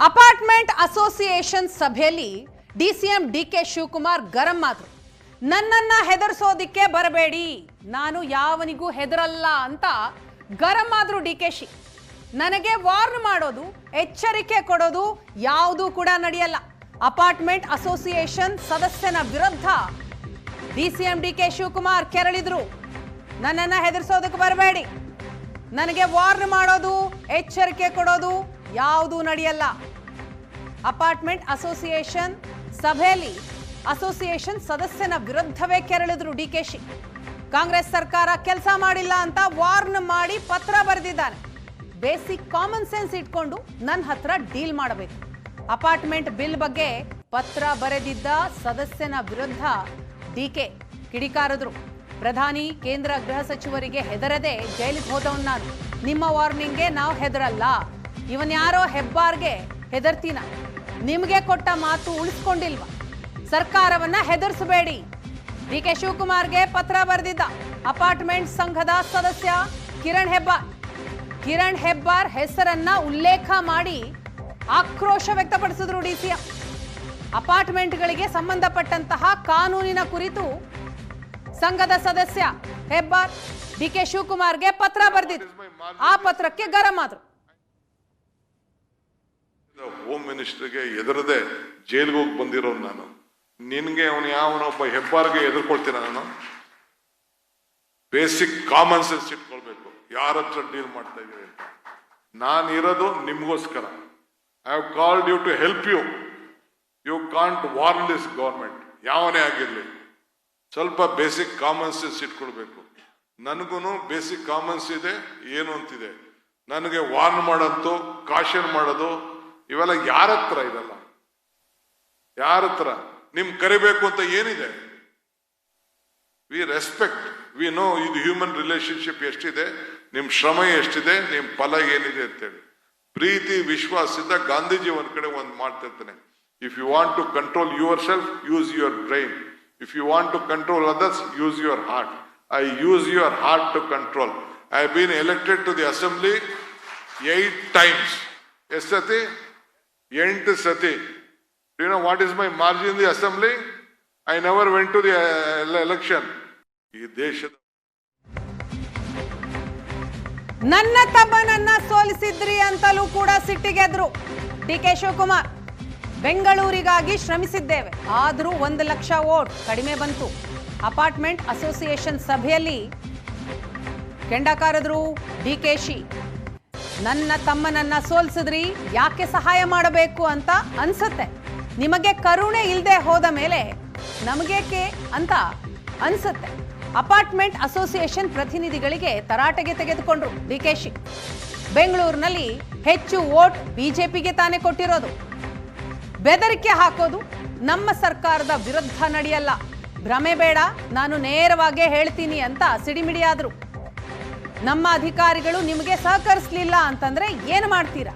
Apartment association ಸಭೆಯಲ್ಲಿ DCM DK Shivakumar ಗರಂ ಆದ್ರು. ನನ್ನನ್ನ ಹೆದರಿಸೋದಿಕ್ಕೆ ಬರಬೇಡಿ, ನಾನು ಯಾವನಿಗೂ ಹೆದರಲ್ಲ ಅಂತ ಗರಂ ಆದ್ರು ಡಿಕೆಶಿ. ನನಗೆ ವಾರ್ನ್ ಮಾಡೋದು, ಎಚ್ಚರಿಕೆ ಕೊಡೋದು ಯಾವುದೂ ಕೂಡ ನಡೆಯಲ್ಲ. ಅಪಾರ್ಟ್ಮೆಂಟ್ ಅಸೋಸಿಯೇಷನ್ ಸದಸ್ಯನ ವಿರುದ್ಧ ಡಿಸಿಎಂ ಡಿಕೆ ಶಿವಕುಮಾರ್ ಕೆರಳಿದ್ರು. ನನ್ನನ್ನ ಹೆದರಿಸೋದಕ್ಕೆ ಬರಬೇಡಿ, ನನಗೆ ವಾರ್ನ್ ಮಾಡೋದು, ಎಚ್ಚರಿಕೆ ಕೊಡೋದು ಯಾವುದೂ ನಡೆಯಲ್ಲ. ಅಪಾರ್ಟ್ಮೆಂಟ್ ಅಸೋಸಿಯೇಷನ್ ಸಭೆಯಲ್ಲಿ ಅಸೋಸಿಯೇಷನ್ ಸದಸ್ಯನ ವಿರುದ್ಧವೇ ಕೆರಳಿದ್ರು ಡಿಕೆಶಿ. ಕಾಂಗ್ರೆಸ್ ಸರ್ಕಾರ ಕೆಲಸ ಮಾಡಿಲ್ಲ ಅಂತ ವಾರ್ನ್ ಮಾಡಿ ಪತ್ರ ಬರೆದಿದ್ದಾನೆ. ಬೇಸಿಕ್ ಕಾಮನ್ ಸೆನ್ಸ್ ಇಟ್ಕೊಂಡು ನನ್ನ ಹತ್ರ ಡೀಲ್ ಮಾಡಬೇಕು. ಅಪಾರ್ಟ್ಮೆಂಟ್ ಬಿಲ್ ಬಗ್ಗೆ ಪತ್ರ ಬರೆದಿದ್ದ ಸದಸ್ಯನ ವಿರುದ್ಧ ಡಿಕೆ ಕಿಡಿಕಾರದ್ರು. ಪ್ರಧಾನಿ, ಕೇಂದ್ರ ಗೃಹ ಸಚಿವರಿಗೆ ಹೆದರದೆ ಜೈಲಿಗೆ ಹೋದವನ್ ನಾನು. ನಿಮ್ಮ ವಾರ್ನಿಂಗ್ಗೆ ನಾವು ಹೆದರಲ್ಲ. ಇವನ್ ಯಾರೋ ಹೆಬ್ಬಾರ್ಗೆ ಹೆದರ್ತೀನ? ನಿಮಗೆ ಕೊಟ್ಟ ಮಾತು ಉಳಿಸ್ಕೊಂಡಿಲ್ವಾ? ಸರ್ಕಾರವನ್ನ ಹೆದರ್ಸಬೇಡಿ. ಡಿಕೆ ಶಿವಕುಮಾರ್ಗೆ ಪತ್ರ ಬರೆದಿದ್ದ ಅಪಾರ್ಟ್ಮೆಂಟ್ ಸಂಘದ ಸದಸ್ಯ ಕಿರಣ್ ಹೆಬ್ಬಾರ್ ಹೆಸರನ್ನ ಉಲ್ಲೇಖ ಮಾಡಿ ಆಕ್ರೋಶ ವ್ಯಕ್ತಪಡಿಸಿದ್ರು ಡಿಸಿಎಂ. ಅಪಾರ್ಟ್ಮೆಂಟ್ಗಳಿಗೆ ಸಂಬಂಧಪಟ್ಟಂತಹ ಕಾನೂನಿನ ಕುರಿತು ಸಂಘದ ಸದಸ್ಯ ಹೆಬ್ಬಾರ್ ಡಿಕೆ ಶಿವಕುಮಾರ್ಗೆ ಪತ್ರ ಬರೆದಿದ್ರು. ಆ ಪತ್ರಕ್ಕೆ ಗರಂ ಆದ್ರು. ಹೋಮ್ ಮಿನಿಸ್ಟರ್ಗೆ ಎದುರದೆ ಜೈಲ್ಗೆ ಹೋಗಿ ಬಂದಿರೋ ನಾನು, ನಿನ್ಗೆ ಅವನು ಯಾವನೊಬ್ಬ ಹೆಬ್ಬಾರ್ಗೆ ಎದುರ್ಕೊಳ್ತೀನ? ನಾನು ಬೇಸಿಕ್ ಕಾಮನ್ ಸೆನ್ಸ್ ಇಟ್ಕೊಳ್ಬೇಕು. ಯಾರ ಹತ್ರ ಡೀಲ್ ಮಾಡ್ತಾ ಇದ್ದೀರಿ ಅಂತ. ನಾನು ಇರೋದು ನಿಮ್ಗೋಸ್ಕರ. I have called you to help you. You can't warn this government. ಯಾವನೇ ಆಗಿರ್ಲಿ, ಸ್ವಲ್ಪ ಬೇಸಿಕ್ ಕಾಮನ್ ಸೆನ್ಸ್ ಇಟ್ಕೊಳ್ಬೇಕು. ನನಗೂ ಬೇಸಿಕ್ ಕಾಮನ್ಸ್ ಇದೆ, ಏನು ಅಂತಿದೆ. ನನಗೆ ವಾರ್ನ್ ಮಾಡೋದು, ಕಾಷನ್ ಮಾಡೋದು ಇವೆಲ್ಲ ಯಾರ ಹತ್ರ ಇದಲ್ಲ. ಯಾರ ಹತ್ರ ನಿಮ್ ಕರಿಬೇಕು ಅಂತ ಏನಿದೆ? ವಿ ರೆಸ್ಪೆಕ್ಟ್, ವಿ ನೋ ಇದು ಹ್ಯೂಮನ್ ರಿಲೇಶನ್ಶಿಪ್ ಎಷ್ಟಿದೆ, ನಿಮ್ ಶ್ರಮ ಎಷ್ಟಿದೆ, ನಿಮ್ ಫಲ ಏನಿದೆ ಅಂತೇಳಿ. ಪ್ರೀತಿ ವಿಶ್ವಾಸದಿಂದ ಗಾಂಧೀಜಿ ಒಂದ್ ಕಡೆ ಒಂದು ಮಾಡ್ತಿರ್ತಾನೆ, if you want to control your self, use your brain. If you want to control others, use your heart. I use your heart to control. I have been elected to the assembly 8 times. ಎಷ್ಟು ಸತಿ? 8 ಸತಿ. Do you know what is my margin in the assembly? I never went to the election. ಈ ದೇಶದ ನನ್ನ ತಮ್ಮನನ್ನ ಸೋಲಿಸಿದ್ರಿ ಅಂತಲೂ ಕೂಡ ಸಿಟ್ಟಿಗೆದ್ರು DK Shivakumar. ಬೆಂಗಳೂರಿಗಾಗಿ ಶ್ರಮಿಸಿದ್ದೇವೆ, ಆದರೂ 1 lakh vote ಕಡಿಮೆ ಬಂತು. ಅಪಾರ್ಟ್ಮೆಂಟ್ ಅಸೋಸಿಯೇಷನ್ ಸಭೆಯಲ್ಲಿ ಕೆಂಡ ಕಾರದ್ರು ಡಿಕೆಶಿ. ನನ್ನ ತಮ್ಮನನ್ನ ಸೋಲಿಸಿದ್ರಿ, ಯಾಕೆ ಸಹಾಯ ಮಾಡಬೇಕು ಅಂತ ಅನ್ಸುತ್ತೆ. ನಿಮಗೆ ಕರುಣೆ ಇಲ್ಲದೆ ಹೋದ ಮೇಲೆ ನಮಗೇಕೆ ಅಂತ ಅನ್ಸುತ್ತೆ. ಅಪಾರ್ಟ್ಮೆಂಟ್ ಅಸೋಸಿಯೇಷನ್ ಪ್ರತಿನಿಧಿಗಳಿಗೆ ತರಾಟೆಗೆ ತೆಗೆದುಕೊಂಡ್ರು ಡಿಕೆಶಿ. ಬೆಂಗಳೂರಿನಲ್ಲಿ ಹೆಚ್ಚು ವೋಟ್ ಬಿಜೆಪಿಗೆ ತಾನೇ ಕೊಟ್ಟಿರೋದು. ಬೆದರಿಕೆ ಹಾಕೋದು ನಮ್ಮ ಸರ್ಕಾರದ ವಿರುದ್ಧ ನಡೆಯಲ್ಲ. ಭ್ರಮೆ ಬೇಡ, ನಾನು ನೇರವಾಗೇ ಹೇಳ್ತೀನಿ ಅಂತ ಸಿಡಿಮಿಡಿಯಾದ್ರು. ನಮ್ಮ ಅಧಿಕಾರಿಗಳು ನಿಮಗೆ ಸಹಕರಿಸಲಿಲ್ಲ ಅಂತಂದ್ರೆ ಏನು ಮಾಡ್ತೀರಾ?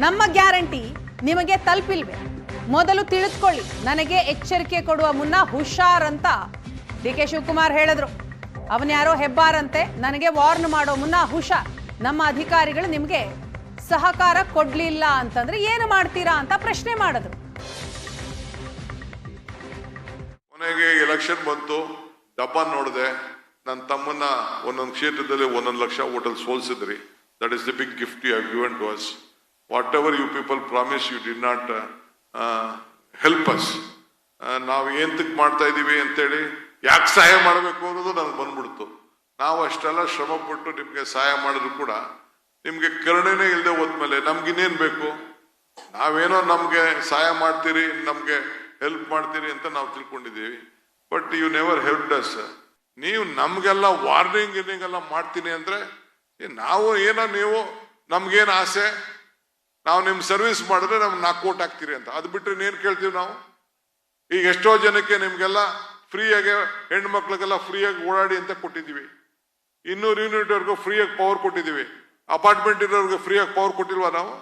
ನಮ್ಮ ಗ್ಯಾರಂಟಿ ನಿಮಗೆ ತಲುಪಿಲ್ವೇ? ಮೊದಲು ತಿಳಿದುಕೊಳ್ಳಿ. ನನಗೆ ಎಚ್ಚರಿಕೆ ಕೊಡುವ ಮುನ್ನ ಹುಷಾರ್ ಅಂತ ಡಿಕೆ ಶಿವಕುಮಾರ್ ಹೇಳಿದ್ರು. ಅವನ್ಯಾರೋ ಹೆಬ್ಬಾರಂತೆ, ನನಗೆ ವಾರ್ನ್ ಮಾಡೋ ಮುನ್ನ ಹುಷಾರ್. ನಮ್ಮ ಅಧಿಕಾರಿಗಳು ನಿಮಗೆ ಸಹಕಾರ ಕೊಡ್ಲಿಲ್ಲ ಅಂತಂದ್ರೆ ಏನು ಮಾಡ್ತೀರಾ ಅಂತ ಪ್ರಶ್ನೆ ಮಾಡಿದ್ರು. ಕೊನೆಗೆ ಎಲೆಕ್ಷನ್ ಬಂತು, ಡಬ್ಬ ನೋಡಿದೆ. ನನ್ನ ತಮ್ಮನ್ನ ಒಂದೊಂದು ಕ್ಷೇತ್ರದಲ್ಲಿ 1 ಲಕ್ಷ ಓಟಲ್ಲಿ ಸೋಲ್ಸಿದ್ರಿ. That is the big gift you have given to us. Whatever you people promise, you did not help us. ನಾವು ಏಂತಕ್ಕೆ ಮಾಡ್ತಾ ಇದ್ದೀವಿ ಅಂತೇಳಿ, ಯಾಕೆ ಸಹಾಯ ಮಾಡಬೇಕು ಅನ್ನೋದು ನನಗೆ ಬಂದ್ಬಿಡ್ತು. ನಾವು ಅಷ್ಟೆಲ್ಲ ಶ್ರಮ ಪಟ್ಟು ನಿಮ್ಗೆ ಸಹಾಯ ಮಾಡಿದ್ರು ಕೂಡ ನಿಮ್ಗೆ ಕರುಣೆನೇ ಇಲ್ಲದೆ ಹೋದ್ಮೇಲೆ ನಮ್ಗಿನ್ನೇನ್ ಬೇಕು? ನಾವೇನೋ ನಮ್ಗೆ ಸಹಾಯ ಮಾಡ್ತೀರಿ, ನಮ್ಗೆ ಹೆಲ್ಪ್ ಮಾಡ್ತೀರಿ ಅಂತ ನಾವು ತಿಳ್ಕೊಂಡಿದ್ದೀವಿ. But you never helped us. ನೀವು ನಮ್ಗೆಲ್ಲ ವಾರ್ನಿಂಗ್ ಎಲ್ಲ ಮಾಡ್ತೀನಿ ಅಂದ್ರೆ ನಾವು ಏನೋ, ನೀವು ನಮ್ಗೇನು ಆಸೆ, ನಾವು ನಿಮ್ ಸರ್ವಿಸ್ ಮಾಡಿದ್ರೆ ನಮ್ಗೆ 4 ಕೋಟಿ ಹಾಕ್ತೀರಿ ಅಂತ. ಅದು ಬಿಟ್ಟರೆ ಇನ್ನೇನು ಕೇಳ್ತೀವಿ ನಾವು? ಈಗ ಎಷ್ಟೋ ಜನಕ್ಕೆ ನಿಮ್ಗೆಲ್ಲ ಫ್ರೀಯಾಗಿ, ಹೆಣ್ಣು ಮಕ್ಳಿಗೆಲ್ಲ ಫ್ರೀಯಾಗಿ ಓಡಾಡಿ ಅಂತ ಕೊಟ್ಟಿದ್ದೀವಿ. 200 ಯೂನಿಟ್ವರೆಗೂ ಫ್ರೀಯಾಗಿ ಪವರ್ ಕೊಟ್ಟಿದ್ದೀವಿ. ಅಪಾರ್ಟ್ಮೆಂಟ್ ಇರೋರ್ಗೆ ಫ್ರೀಯಾಗಿ ಪವರ್ ಕೊಟ್ಟಿಲ್ವಾ ನಾವು?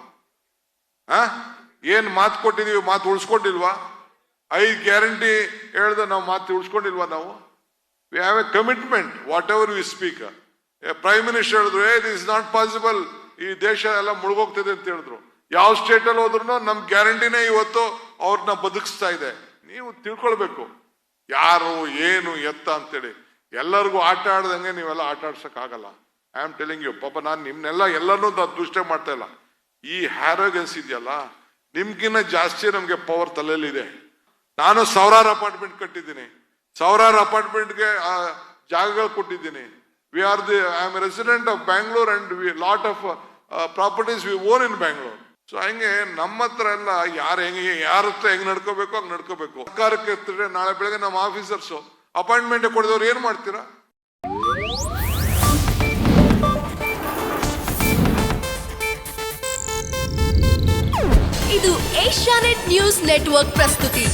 ಏನ್ ಮಾತು ಕೊಟ್ಟಿದೀವಿ, ಮಾತು ಉಳಿಸ್ಕೊಂಡಿಲ್ವಾ? 5 ಗ್ಯಾರಂಟಿ ಹೇಳ್ದೆ ನಾವು ಮಾತು ಉಳಿಸ್ಕೊಂಡಿಲ್ವಾ ನಾವು? We have a commitment, whatever we speak. A Prime Minister ಹೇಳಿದ್ರು, this is not possible, ಈ ದೇಶ ಎಲ್ಲ ಮುಳುಗೋಗ್ತದೆ ಅಂತ ಹೇಳಿದ್ರು. ಯಾವ ಸ್ಟೇಟಲ್ಲಿ ಹೋದ್ರು ನಮ್ ಗ್ಯಾರಂಟಿನೇ ಇವತ್ತು ಅವ್ರನ್ನ ಬದುಕಿಸ್ತಾ ಇದೆ. ನೀವು ತಿಳ್ಕೊಳ್ಬೇಕು ಯಾರು ಏನು ಎತ್ತ ಅಂತೇಳಿ. ಎಲ್ಲರಿಗೂ ಆಟ ಆಡ್ದಂಗೆ ನೀವೆಲ್ಲ ಆಟ ಆಡ್ಸಕ್ ಆಗಲ್ಲ. I am telling you. ಪಾಪ ನಾನು ನಿಮ್ನೆಲ್ಲ ಎಲ್ಲರನ್ನೂ ದೃಷ್ಟಿ ಮಾಡ್ತಾ ಇಲ್ಲ. ಈ ಹ್ಯಾರೋಗೆನ್ಸ್ ಇದೆಯಲ್ಲ, ನಿಮ್ಗಿನ್ನ ಜಾಸ್ತಿ ನಮ್ಗೆ ಪವರ್ ತಲೆಯಲ್ಲಿದೆ. ನಾನು ಸಾವಿರಾರು ಅಪಾರ್ಟ್ಮೆಂಟ್ ಕಟ್ಟಿದ್ದೀನಿ, ಸಾವಿರಾರು ಅಪಾರ್ಟ್ಮೆಂಟ್ಗೆ ಜಾಗಗಳು ಕೊಟ್ಟಿದ್ದೀನಿ. I am resident of Bangalore and lot of properties we own in Bangalore. So ಹಂಗೆ ನಮ್ಮ ಹತ್ರ ಎಲ್ಲ ಯಾರ ಹತ್ರ ಹೆಂಗ್ ನಡ್ಕೋಬೇಕು ಹಂಗ್ ನಡ್ಕೋಬೇಕು. ಸರ್ಕಾರಕ್ಕೆ ಎತ್ತಿದ್ರೆ ನಾಳೆ ಬೆಳಗ್ಗೆ ನಮ್ಮ ಆಫೀಸರ್ಸ್ ಅಪಾಯಿಂಟ್ಮೆಂಟ್ ಕೊಡಿದವ್ರು ಏನ್ ಮಾಡ್ತೀರಾ? ಇದು ಏಷ್ಯಾನೆಟ್ ನ್ಯೂಸ್ ನೆಟ್ವರ್ಕ್ ಪ್ರಸ್ತುತಿ.